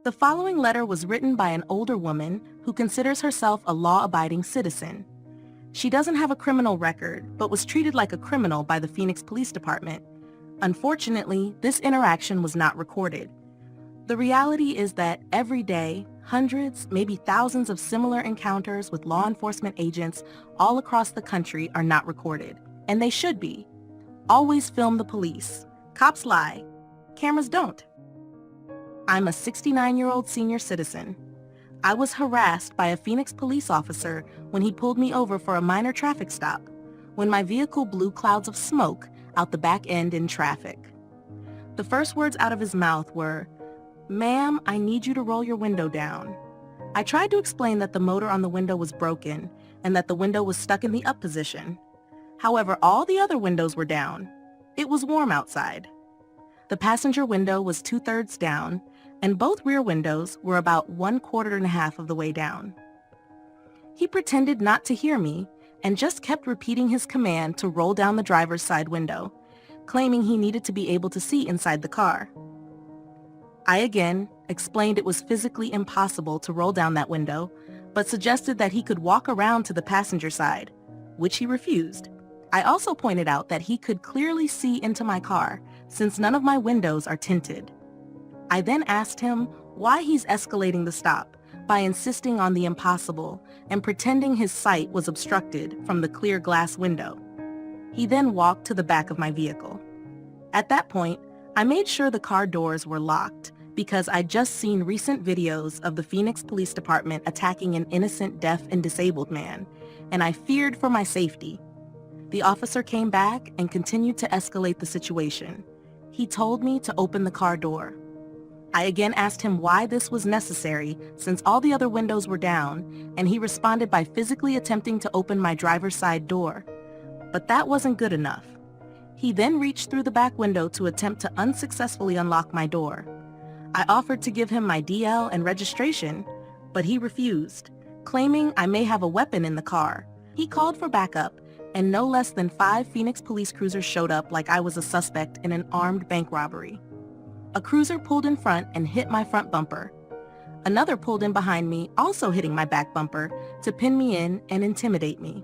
The following letter was written by an older woman who considers herself a law-abiding citizen. She doesn't have a criminal record, but was treated like a criminal by the Phoenix Police Department. Unfortunately, this interaction was not recorded. The reality is that every day, hundreds, maybe thousands of similar encounters with law enforcement agents all across the country are not recorded, and they should be. Always film the police. Cops lie. Cameras don't. I'm a 69-year-old senior citizen. I was harassed by a Phoenix police officer when he pulled me over for a minor traffic stop, when my vehicle blew clouds of smoke out the back end in traffic. The first words out of his mouth were, "Ma'am, I need you to roll your window down." I tried to explain that the motor on the window was broken and that the window was stuck in the up position. However, all the other windows were down. It was warm outside. The passenger window was 2/3 down, and both rear windows were about 1/4 of the way down. He pretended not to hear me and just kept repeating his command to roll down the driver's side window, claiming he needed to be able to see inside the car. I again explained it was physically impossible to roll down that window, but suggested that he could walk around to the passenger side, which he refused. I also pointed out that he could clearly see into my car since none of my windows are tinted. I then asked him why he's escalating the stop by insisting on the impossible and pretending his sight was obstructed from the clear glass window. He then walked to the back of my vehicle. At that point, I made sure the car doors were locked because I'd just seen recent videos of the Phoenix Police Department attacking an innocent deaf and disabled man, and I feared for my safety. The officer came back and continued to escalate the situation. He told me to open the car door. I again asked him why this was necessary since all the other windows were down, and he responded by physically attempting to open my driver's side door. But that wasn't good enough. He then reached through the back window to attempt to unsuccessfully unlock my door. I offered to give him my DL and registration, but he refused, claiming I may have a weapon in the car. He called for backup, and no less than 5 Phoenix police cruisers showed up like I was a suspect in an armed bank robbery. A cruiser pulled in front and hit my front bumper. Another pulled in behind me, also hitting my back bumper, to pin me in and intimidate me.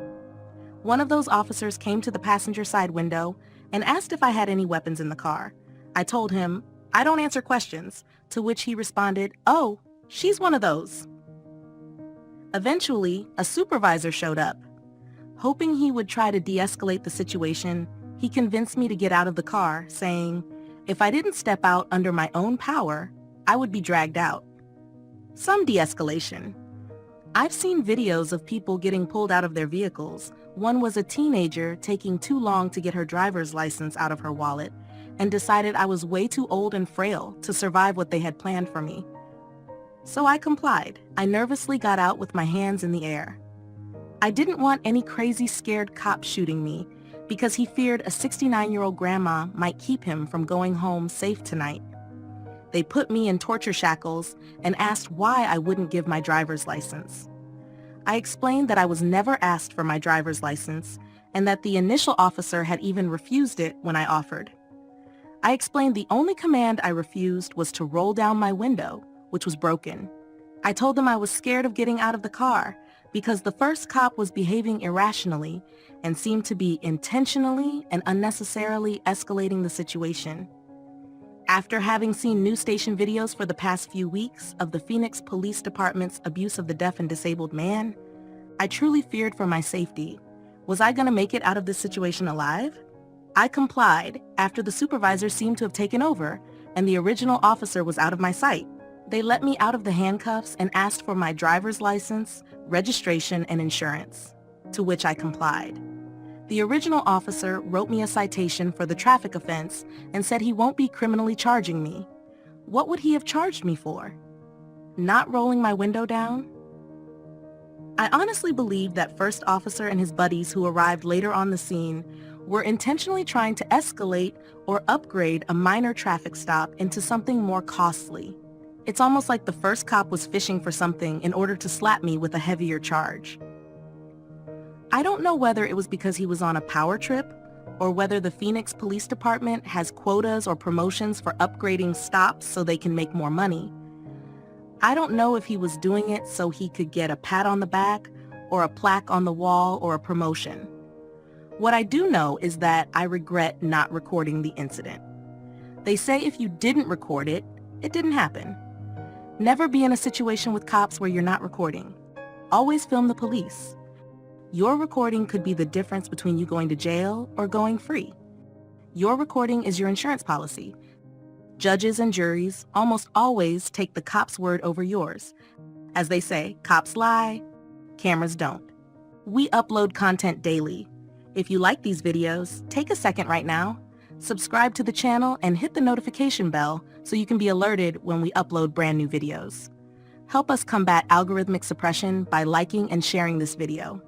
One of those officers came to the passenger side window and asked if I had any weapons in the car. I told him, "I don't answer questions," to which he responded, "Oh, she's one of those." Eventually, a supervisor showed up. Hoping he would try to de-escalate the situation, he convinced me to get out of the car, saying, if I didn't step out under my own power, I would be dragged out. Some de-escalation. I've seen videos of people getting pulled out of their vehicles. One was a teenager taking too long to get her driver's license out of her wallet and decided I was way too old and frail to survive what they had planned for me. So I complied. I nervously got out with my hands in the air. I didn't want any crazy scared cop shooting me because he feared a 69-year-old grandma might keep him from going home safe tonight. They put me in torture shackles and asked why I wouldn't give my driver's license. I explained that I was never asked for my driver's license and that the initial officer had even refused it when I offered. I explained the only command I refused was to roll down my window, which was broken. I told them I was scared of getting out of the car because the first cop was behaving irrationally and seemed to be intentionally and unnecessarily escalating the situation. After having seen news station videos for the past few weeks of the Phoenix Police Department's abuse of the deaf and disabled man, I truly feared for my safety. Was I going to make it out of this situation alive? I complied after the supervisor seemed to have taken over and the original officer was out of my sight. They let me out of the handcuffs and asked for my driver's license, registration, and insurance, to which I complied. The original officer wrote me a citation for the traffic offense and said he won't be criminally charging me. What would he have charged me for? Not rolling my window down? I honestly believe that first officer and his buddies who arrived later on the scene were intentionally trying to escalate or upgrade a minor traffic stop into something more costly. It's almost like the first cop was fishing for something in order to slap me with a heavier charge. I don't know whether it was because he was on a power trip or whether the Phoenix Police Department has quotas or promotions for upgrading stops so they can make more money. I don't know if he was doing it so he could get a pat on the back or a plaque on the wall or a promotion. What I do know is that I regret not recording the incident. They say if you didn't record it, it didn't happen. Never be in a situation with cops where you're not recording. Always film the police. Your recording could be the difference between you going to jail or going free. Your recording is your insurance policy. Judges and juries almost always take the cop's word over yours. As they say, cops lie, cameras don't. We upload content daily. If you like these videos, take a second right now, subscribe to the channel, and hit the notification bell so you can be alerted when we upload brand new videos. Help us combat algorithmic suppression by liking and sharing this video.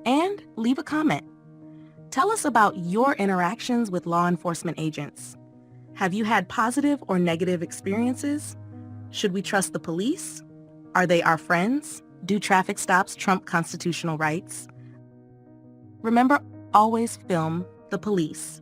And leave a comment. Tell us about your interactions with law enforcement agents. Have you had positive or negative experiences? Should we trust the police? Are they our friends? Do traffic stops trump constitutional rights? Remember, always film the police.